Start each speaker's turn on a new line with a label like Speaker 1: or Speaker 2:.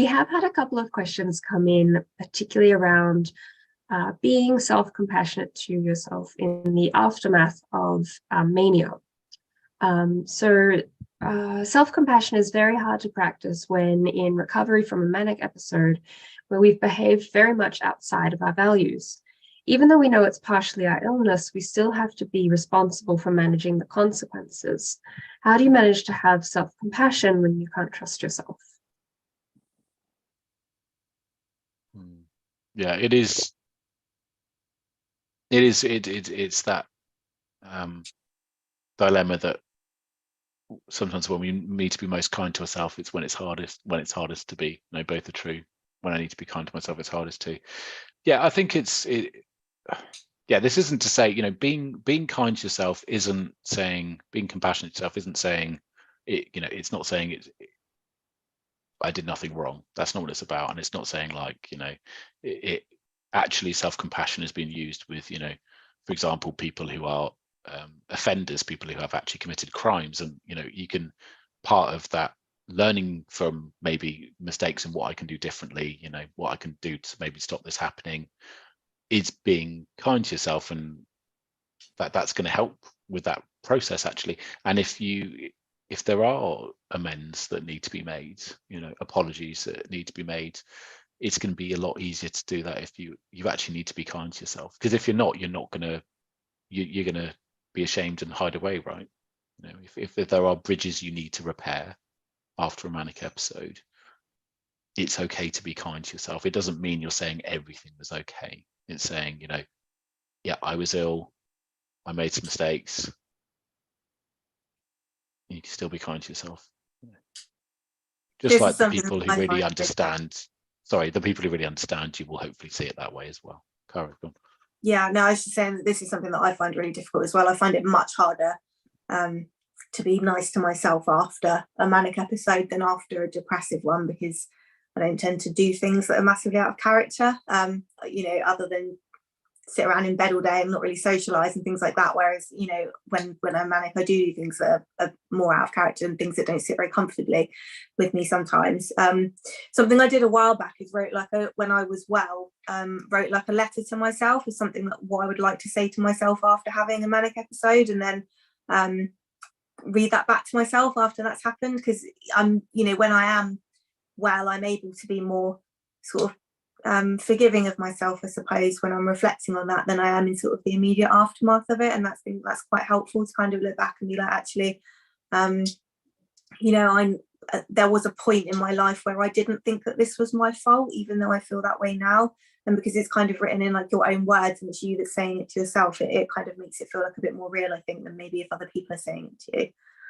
Speaker 1: We have had a couple of questions come in, particularly around being self-compassionate to yourself in the aftermath of mania. Self-compassion is very hard to practice when in recovery from a manic episode where we've behaved very much outside of our values. Even though we know it's partially our illness, we still have to be responsible for managing the consequences. How do you manage to have self-compassion when you can't trust yourself?
Speaker 2: Yeah, it's that dilemma that sometimes when we need to be most kind to ourselves, it's when it's hardest to be. No, both are true. When I need to be kind to myself, it's hardest to. Yeah, I think yeah, this isn't to say, being kind to yourself isn't saying, being compassionate to yourself isn't saying it, it's not saying I did nothing wrong. That's not what it's about. And it's not saying like, it actually self-compassion has been used with, for example, people who are offenders, people who have actually committed crimes. And, you can, part of that learning from maybe mistakes and what I can do differently, what I can do to maybe stop this happening, is being kind to yourself. And that's going to help with that process actually. And if there are amends that need to be made, apologies that need to be made, it's going to be a lot easier to do that if you actually need to be kind to yourself. Because if you're not gonna, you're gonna be ashamed and hide away, right? If there are bridges you need to repair after a manic episode, it's okay to be kind to yourself. It doesn't mean you're saying everything was okay. It's saying, yeah, I was ill, I made some mistakes. You can still be kind to yourself. Just
Speaker 3: This
Speaker 2: like the people who really understand, the people who really understand you will hopefully see it that way as well. Cara, go on.
Speaker 3: Yeah, no, I was just saying that this is something that I find really difficult as well. I find it much harder to be nice to myself after a manic episode than after a depressive one, because I don't tend to do things that are massively out of character, other than sit around in bed all day and not really socialize and things like that. Whereas, when I'm manic, I do things that are more out of character and things that don't sit very comfortably with me sometimes. Something I did a while back is when I was well, wrote like a letter to myself with something that what I would like to say to myself after having a manic episode, and then read that back to myself after that's happened. Because when I am well, I'm able to be more sort of forgiving of myself, I suppose, when I'm reflecting on that, than I am in sort of the immediate aftermath of it. And that's quite helpful to kind of look back and be like, actually, there was a point in my life where I didn't think that this was my fault, even though I feel that way now. And because it's kind of written in like your own words and it's you that's saying it to yourself, it kind of makes it feel like a bit more real, I think, than maybe if other people are saying it to you.